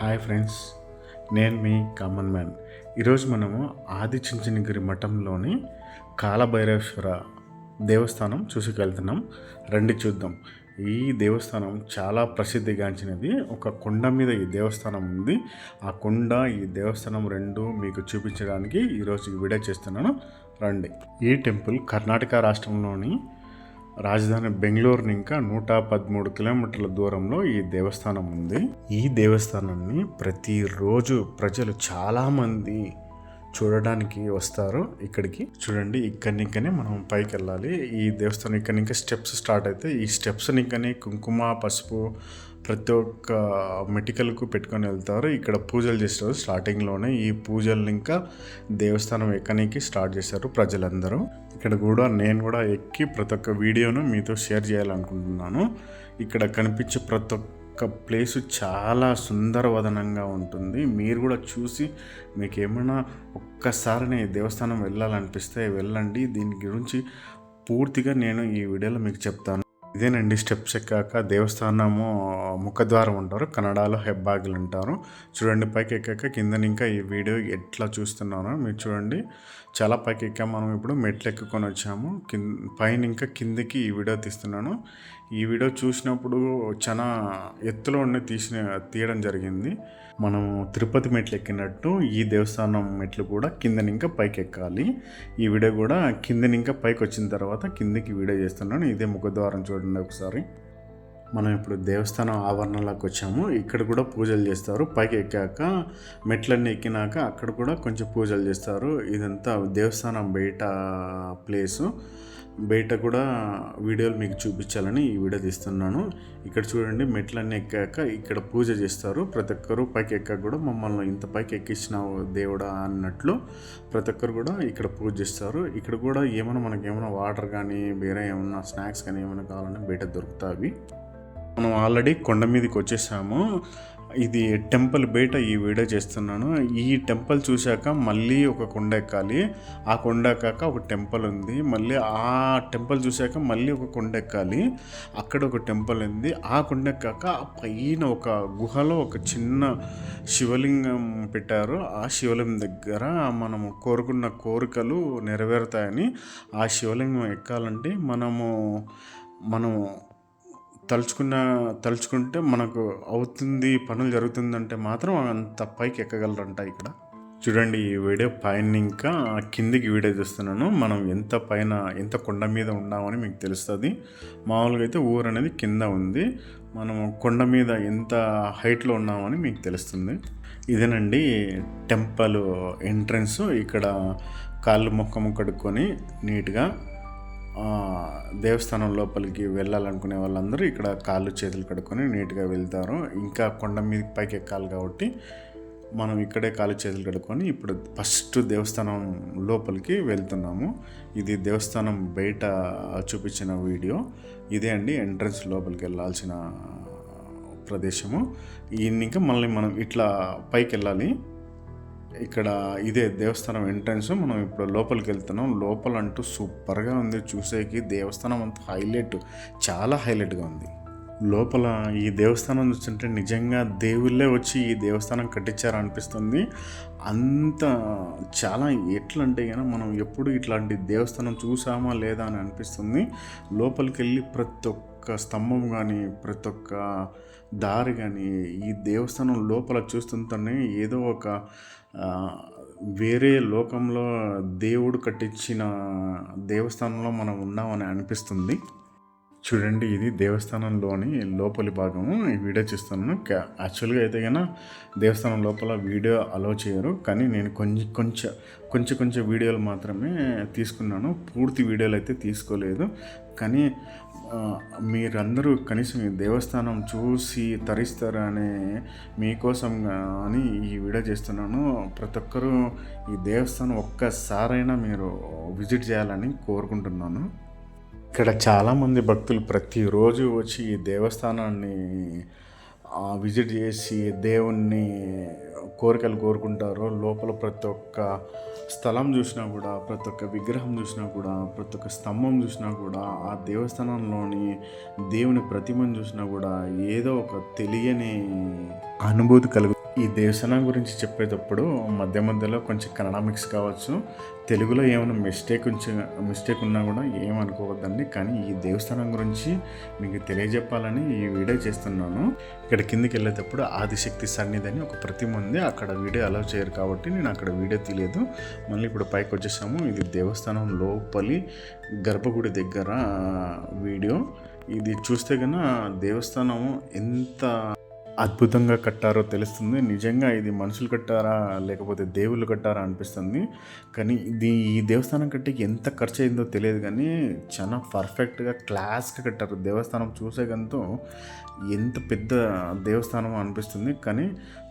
Hi friends, నేను మీ common man. ఈరోజు మనము ఆదిచుంచనగిరి మఠంలోని కాలభైరవేశ్వర దేవస్థానం చూసుకెళ్తున్నాం. రండి చూద్దాం. ఈ దేవస్థానం చాలా ప్రసిద్ధిగాంచినది. ఒక కొండ మీద ఈ దేవస్థానం ఉంది. ఆ కొండ, ఈ దేవస్థానం రెండు మీకు చూపించడానికి ఈరోజు ఈ వీడియో చేస్తున్నాను. రండి. ఈ టెంపుల్ కర్ణాటక రాష్ట్రంలోని రాజధాని బెంగళూరు ఇంకా 113 కిలోమీటర్ల దూరంలో ఈ దేవస్థానం ఉంది. ఈ దేవస్థానాన్ని ప్రతిరోజు ప్రజలు చాలామంది చూడడానికి వస్తారు. ఇక్కడికి చూడండి, ఇక్కడి మనం పైకి వెళ్ళాలి. ఈ దేవస్థానం ఇక్కడి ఇంకా స్టెప్స్ స్టార్ట్ అయితే ఈ స్టెప్స్ ఇంకనే కుంకుమ, పసుపు ప్రతి ఒక్క మెటికల్కు పెట్టుకొని వెళ్తారు. ఇక్కడ పూజలు చేస్తారు. స్టార్టింగ్లోనే ఈ పూజలు ఇంకా దేవస్థానం ఎక్కడానికి స్టార్ట్ చేశారు ప్రజలందరూ. ఇక్కడ కూడా నేను కూడా ఎక్కి ప్రతి ఒక్క వీడియోను మీతో షేర్ చేయాలనుకుంటున్నాను. ఇక్కడ కనిపించే ప్రతి ఒక్క ప్లేసు చాలా సుందరవదనంగా ఉంటుంది. మీరు కూడా చూసి మీకు ఏమైనా ఒక్కసారి దేవస్థానం వెళ్ళాలనిపిస్తే వెళ్ళండి. దీని గురించి పూర్తిగా నేను ఈ వీడియోలో మీకు చెప్తాను. ఇదేనండి స్టెప్స్ ఎక్కాక దేవస్థానము ముఖద్వారం అంటారు, కన్నడలో హెబ్బాగిలు అంటారు. చూడండి, పైకి ఎక్కాక కింద ఇంకా ఈ వీడియో ఎట్లా చూస్తున్నానో మీరు చూడండి. చాలా పైకి ఎక్కాము. మనం ఇప్పుడు మెట్లు ఎక్కుకొని వచ్చాము. పైన ఇంకా కిందకి ఈ వీడియో తీస్తున్నాను. ఈ వీడియో చూసినప్పుడు చాలా ఎత్తులో ఉండి తీయడం జరిగింది. మనము తిరుపతి మెట్లు ఎక్కినట్టు ఈ దేవస్థానం మెట్లు కూడా కిందని ఇంకా పైకి ఎక్కాలి. ఈ వీడియో కూడా కిందని ఇంకా పైకి వచ్చిన తర్వాత కిందకి వీడియో చేస్తున్నాను. ఇదే ముఖద్వారం చూడండి ఒకసారి. మనం ఇప్పుడు దేవస్థానం ఆవరణలోకి వచ్చాము. ఇక్కడ కూడా పూజలు చేస్తారు. పైకి ఎక్కాక మెట్లన్నీ ఎక్కినాక అక్కడ కూడా కొంచెం పూజలు చేస్తారు. ఇదంతా దేవస్థానం బయట ప్లేసు. బయట కూడా వీడియోలు మీకు చూపించాలని ఈ వీడియో తీస్తున్నాను. ఇక్కడ చూడండి, మెట్లన్నీ ఎక్కాక ఇక్కడ పూజ చేస్తారు. ప్రతి ఒక్కరు పైకి ఎక్కాక కూడా మమ్మల్ని ఇంత పైకి ఎక్కించినావు దేవుడా అన్నట్లు ప్రతి ఒక్కరు కూడా ఇక్కడ పూజ చేస్తారు. ఇక్కడ కూడా మనకేమైనా వాటర్ కానీ వేరే ఏమన్నా స్నాక్స్ కానీ ఏమైనా కావాలంటే బయట దొరుకుతాయి. మనం ఆల్రెడీ కొండ మీదకి వచ్చేసాము. ఇది టెంపుల్ బయట ఈ వీడియో చేస్తున్నాను. ఈ టెంపుల్ చూశాక మళ్ళీ ఒక కొండ ఎక్కాలి. ఆ కొండ ఎక్కాక ఒక టెంపుల్ ఉంది. మళ్ళీ ఆ టెంపుల్ చూశాక మళ్ళీ ఒక కొండ ఎక్కాలి. అక్కడ ఒక టెంపుల్ ఉంది. ఆ కొండ ఎక్కాక పైన ఒక గుహలో ఒక చిన్న శివలింగం పెట్టారు. ఆ శివలింగం దగ్గర మనము కోరుకున్న కోరికలు నెరవేరుతాయని. ఆ శివలింగం ఎక్కాలంటే మనము తలుచుకుంటే మనకు అవుతుంది, పనులు జరుగుతుందంటే మాత్రం అంత పైకి ఎక్కగలరంట. ఇక్కడ చూడండి, ఈ వీడియో పైన ఇంకా కిందికి వీడియో చూస్తున్నాను. మనం ఎంత కొండ మీద ఉన్నామని మీకు తెలుస్తుంది. మామూలుగా అయితే ఊరు అనేది కింద ఉంది. మనము కొండ మీద ఎంత హైట్లో ఉన్నామని మీకు తెలుస్తుంది. ఇదేనండి టెంపుల్ ఎంట్రన్స్. ఇక్కడ కాళ్ళు ముఖము కడుక్కొని నీట్గా దేవస్థానం లోపలికి వెళ్ళాలనుకునే వాళ్ళందరూ ఇక్కడ కాళ్ళు చేతులు కడుక్కొని నీట్గా వెళ్తారు. ఇంకా కొండ మీద పైకి ఎక్కాలి కాబట్టి మనం ఇక్కడే కాళ్ళు చేతులు కడుక్కొని ఇప్పుడు ఫస్ట్ దేవస్థానం లోపలికి వెళ్తున్నాము. ఇది దేవస్థానం బయట చూపించిన వీడియో. ఇదే అండి ఎంట్రన్స్, లోపలికి వెళ్ళాల్సిన ప్రదేశము. ఇంకా మళ్ళీ మనం ఇట్లా పైకి వెళ్ళాలి. ఇక్కడ ఇదే దేవస్థానం ఎంట్రన్స్. మనం ఇప్పుడు లోపలికి వెళ్తున్నాం. లోపల అంటూ సూపర్గా ఉంది చూసేకి. దేవస్థానం అంతా చాలా హైలైట్గా ఉంది. లోపల ఈ దేవస్థానం చూస్తుంటే నిజంగా దేవుళ్ళే వచ్చి ఈ దేవస్థానం కట్టించారనిపిస్తుంది. అంత చాలా ఎట్లా అంటే కానీ మనం ఎప్పుడు ఇట్లాంటి దేవస్థానం చూసామా లేదా అని అనిపిస్తుంది. లోపలికి వెళ్ళి ప్రతి ఒక్క స్తంభం కానీ ప్రతి ఒక్క దారి కానీ ఈ దేవస్థానం లోపల చూస్తుంటేనే ఏదో ఒక వేరే లోకంలో దేవుడు కట్టించిన దేవస్థానంలో మనం ఉన్నామని అనిపిస్తుంది. చూడండి, ఇది దేవస్థానంలోని లోపలి భాగము. ఈ వీడియో చూస్తున్నాను. యాక్చువల్గా అయితే కన్నా దేవస్థానం లోపల వీడియో అలో చేయరు, కానీ నేను కొంచెం వీడియోలు మాత్రమే తీసుకున్నాను. పూర్తి వీడియోలు అయితే తీసుకోలేదు. కానీ మీరందరూ కనీసం ఈ దేవస్థానం చూసి తరిస్తారని మీకోసం అని ఈ వీడియో చేస్తున్నాను. ప్రతి ఒక్కరూ ఈ దేవస్థానం ఒక్కసారైనా మీరు విజిట్ చేయాలని కోరుకుంటున్నాను. ఇక్కడ చాలామంది భక్తులు ప్రతిరోజు వచ్చి ఈ దేవస్థానాన్ని విజిట్ చేసి దేవుణ్ణి కోరికలు కోరుకుంటారు. లోపల ప్రతి ఒక్క స్థలం చూసినా కూడా, ప్రతి ఒక్క విగ్రహం చూసినా కూడా, ప్రతి ఒక్క స్తంభం చూసినా కూడా, ఆ దేవస్థానంలోని దేవుని ప్రతిమను చూసినా కూడా ఏదో ఒక తెలియని అనుభూతి ఈ దేవస్థానం గురించి చెప్పేటప్పుడు మధ్య మధ్యలో కొంచెం కన్నడ మిక్స్ కావచ్చు, తెలుగులో ఏమైనా మిస్టేక్ ఉన్నా కూడా ఏమనుకోవద్దండి. కానీ ఈ దేవస్థానం గురించి మీకు తెలియజెప్పాలని ఈ వీడియో చేస్తున్నాను. ఇక్కడ కిందికి వెళ్ళేటప్పుడు ఆదిశక్తి సన్నిధి అని ఒక ప్రతిమ ఉంది. అక్కడ వీడియో అలౌ చేయరు కాబట్టి నేను అక్కడ వీడియో తీయలేదు. మళ్ళీ ఇప్పుడు పైకి వచ్చేసాము. ఇది దేవస్థానం లోపలి గర్భగుడి దగ్గర వీడియో. ఇది చూస్తే కన్నా దేవస్థానం ఎంత అద్భుతంగా కట్టారో తెలుస్తుంది. నిజంగా ఇది మనుషులు కట్టారా లేకపోతే దేవుళ్ళు కట్టారా అనిపిస్తుంది. కానీ ఈ దేవస్థానం కట్టేకి ఎంత ఖర్చు అయిందో తెలియదు, కానీ చాలా పర్ఫెక్ట్గా క్లాస్గా కట్టారు. దేవస్థానం చూసేకంతో ఎంత పెద్ద దేవస్థానం అనిపిస్తుంది. కానీ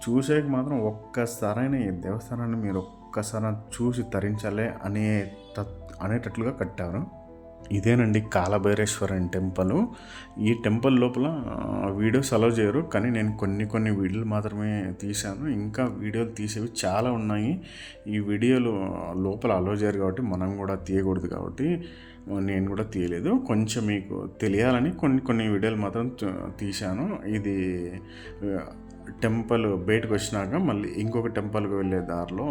చూసేకి మాత్రం ఒక్కసారైనా ఈ దేవస్థానాన్ని మీరు ఒక్కసారి చూసి తరించాలి అనేటట్లుగా కట్టారు. ఇదేనండి కాలభైరేశ్వరం టెంపుల్. ఈ టెంపుల్ లోపల వీడియోస్ అలౌ చేయరు, కానీ నేను కొన్ని వీడియోలు మాత్రమే తీశాను. ఇంకా వీడియోలు తీసేవి చాలా ఉన్నాయి. ఈ వీడియోలు లోపల అలౌ చేయరు కాబట్టి మనం కూడా తీయకూడదు కాబట్టి నేను కూడా తీయలేదు. కొంచెం మీకు తెలియాలని కొన్ని వీడియోలు మాత్రం తీశాను. ఇది టెంపుల్ బయటకు వచ్చినాక మళ్ళీ ఇంకొక టెంపుల్కి వెళ్ళే దారిలో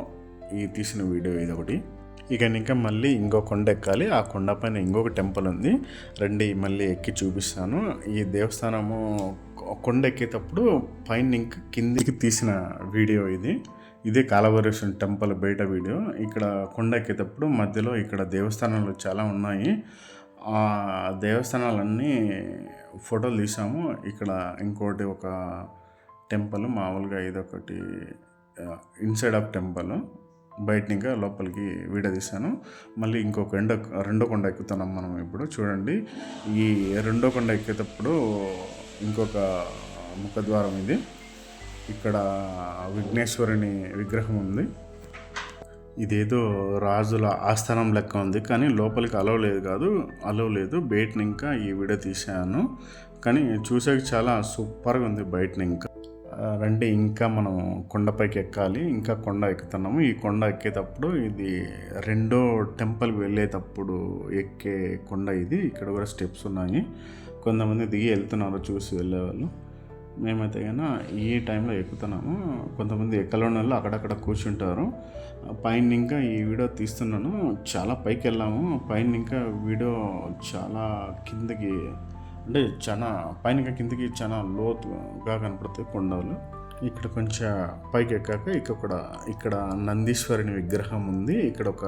ఈ తీసిన వీడియో ఇదొకటి. ఇంకా మళ్ళీ ఇంకో కొండ ఎక్కాలి. ఆ కొండ పైన ఇంకొక టెంపుల్ ఉంది. రండి మళ్ళీ ఎక్కి చూపిస్తాను. ఈ దేవస్థానము కొండ ఎక్కేటప్పుడు పైన ఇంకా కిందికి తీసిన వీడియో ఇదే కాలభైరేశ్వరం టెంపుల్ బయట వీడియో. ఇక్కడ కొండ ఎక్కేటప్పుడు మధ్యలో ఇక్కడ దేవస్థానాలు చాలా ఉన్నాయి. ఆ దేవస్థానాలన్నీ ఫోటోలు తీసాము. ఇక్కడ ఇంకోటి ఒక టెంపుల్ మామూలుగా ఇదొకటి ఇన్సైడ్ ఆఫ్ టెంపుల్. బయట ఇంకా లోపలికి వీడియో తీశాను. మళ్ళీ ఇంకొక రెండో కొండ ఎక్కుతున్నాం మనం ఇప్పుడు. చూడండి, ఈ రెండో కొండ ఎక్కేటప్పుడు ఇంకొక ముఖద్వారం ఇది. ఇక్కడ విఘ్నేశ్వరుని విగ్రహం ఉంది. ఇదేదో రాజుల ఆస్థానం లెక్క ఉంది, కానీ లోపలికి అలవ్ లేదు. బయటని ఇంకా ఈ వీడియో తీశాను, కానీ చూసాక చాలా సూపర్గా ఉంది బయటని. ఇంకా రండి, ఇంకా మనం కొండపైకి ఎక్కాలి. ఇంకా కొండ ఎక్కుతున్నాము. ఈ కొండ ఎక్కేటప్పుడు ఇది రెండో టెంపుల్కి వెళ్ళేటప్పుడు ఎక్కే కొండ ఇది. ఇక్కడ కూడా స్టెప్స్ ఉన్నాయి. కొంతమంది దిగి వెళ్తున్నారు చూసి వెళ్ళేవాళ్ళు. మేమైతే కన్నా ఈ టైంలో ఎక్కుతున్నాము. కొంతమంది ఎక్కలేని వాళ్ళు అక్కడక్కడ కూర్చుంటారు. పైన ఇంకా ఈ వీడియో తీస్తున్నాను. చాలా పైకి వెళ్ళాము. పైన ఇంకా వీడియో చాలా కిందకి, అంటే చాలా పైన కిందకి చాలా లోతుగా కనపడతాయి కొండలు. ఇక్కడ కొంచెం పైకి ఎక్కాక ఇక్కడ నందీశ్వరుని విగ్రహం ఉంది. ఇక్కడ ఒక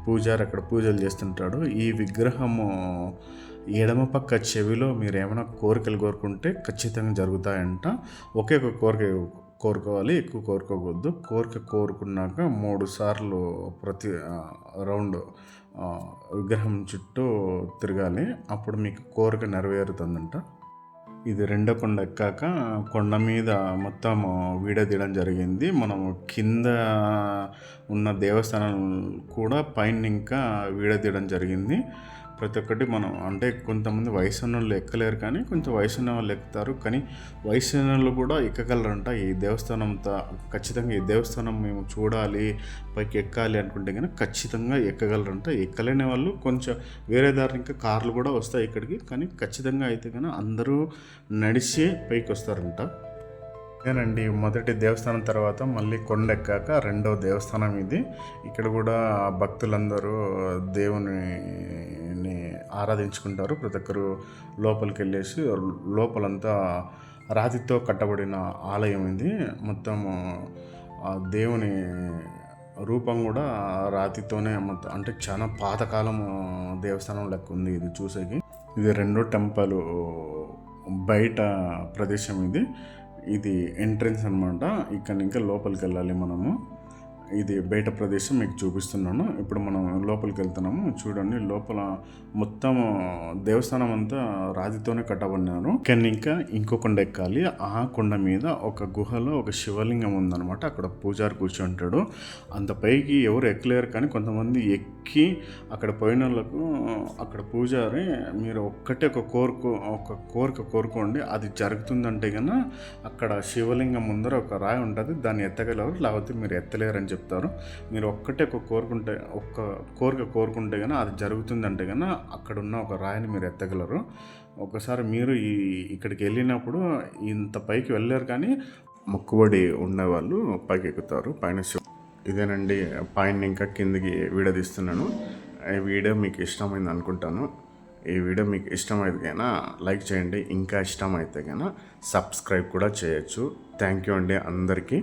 పూజారి అక్కడ పూజలు చేస్తుంటాడు. ఈ విగ్రహము ఎడమ పక్క చెవిలో మీరు ఏమైనా కోరికలు కోరుకుంటే ఖచ్చితంగా జరుగుతాయంట. ఒకే ఒక కోరిక కోరుకోవాలి, ఎక్కువ కోరుకోవద్దు. కోరిక కోరుకున్నాక 3 సార్లు ప్రతి రౌండ్ విగ్రహం చుట్టూ తిరగాలి. అప్పుడు మీకు కోరిక నెరవేరుతుందంట. ఇది రెండో కొండ ఎక్కాక కొండ మీద మొత్తం వీడియో తీయడం జరిగింది. మనం కింద ఉన్న దేవస్థానం కూడా పైన ఇంకా వీడియో తీయడం జరిగింది. ప్రతి ఒక్కటి మనం, అంటే కొంతమంది వయసు ఉన్న వాళ్ళు ఎక్కలేరు, కానీ కొంచెం వయసు ఉన్న వాళ్ళు ఎక్కుతారు. కానీ వయసు ఉన్న వాళ్ళు కూడా ఎక్కగలరంట ఈ దేవస్థానంతో. ఖచ్చితంగా ఈ దేవస్థానం మేము చూడాలి, పైకి ఎక్కాలి అనుకుంటే కానీ ఖచ్చితంగా ఎక్కగలరంట. ఎక్కలేని వాళ్ళు కొంచెం వేరే దారి ఇంకా కార్లు కూడా వస్తాయి ఇక్కడికి, కానీ ఖచ్చితంగా అయితే కానీ అందరూ నడిచి పైకి వస్తారంట. ఇదేనండి మొదటి దేవస్థానం తర్వాత మళ్ళీ కొండ ఎక్కాక రెండో దేవస్థానం ఇది. ఇక్కడ కూడా భక్తులందరూ దేవుని ఆరాధించుకుంటారు. ప్రతి ఒక్కరు లోపలికి వెళ్ళేసి, లోపలంతా రాతితో కట్టబడిన ఆలయం ఇది. మొత్తం దేవుని రూపం కూడా రాతితోనే మొత్తం, అంటే చాలా పాతకాలం దేవస్థానం లెక్క ఉంది ఇది చూసేకి. ఇది రెండో టెంపుల్ బయట ప్రదేశం ఇది ఎంట్రన్స్ అనమాట. ఇక్కడ ఇంకా లోపలికి వెళ్ళాలి మనము. ఇది బయట ప్రదేశం మీకు చూపిస్తున్నాను. ఇప్పుడు మనం లోపలికి వెళ్తున్నాము. చూడండి, లోపల మొత్తం దేవస్థానం అంతా రాతితోనే కట్టబడినారు. కానీ ఇంకా ఇంకో కొండ ఎక్కాలి. ఆ కొండ మీద ఒక గుహలో ఒక శివలింగం ఉందన్నమాట. అక్కడ పూజారి కూర్చుంటాడు. అంత పైకి ఎవరు ఎక్కలేరు, కానీ కొంతమంది ఎక్కి అక్కడ పోయిన వాళ్ళకు అక్కడ పూజారి మీరు ఒక కోరిక కోరుకోండి, అది జరుగుతుందంటే కన్నా అక్కడ శివలింగం ముందర ఒక రాయి ఉంటుంది, దాన్ని ఎత్తగలరు, లేకపోతే మీరు ఎత్తలేరని చెప్తారు. మీరు ఒక కోరిక కోరుకుంటే కన్నా అది జరుగుతుందంటే కన్నా అక్కడ ఉన్న ఒక రాయిని మీరు ఎత్తగలరు. ఒకసారి మీరు ఇక్కడికి వెళ్ళినప్పుడు ఇంత పైకి వెళ్ళారు, కానీ మొక్కుబడి ఉన్నవాళ్ళు పైకి ఎక్కుతారు. పైన ఇదేనండి, పైన ఇంకా కిందికి వీడియో తీస్తున్నాను. ఈ వీడియో మీకు ఇష్టమైంది అనుకుంటాను. ఈ వీడియో మీకు ఇష్టమైతే కన్నా లైక్ చేయండి, ఇంకా ఇష్టమైతే కన్నా సబ్స్క్రైబ్ కూడా చేయొచ్చు. థ్యాంక్ యూ అండి అందరికీ.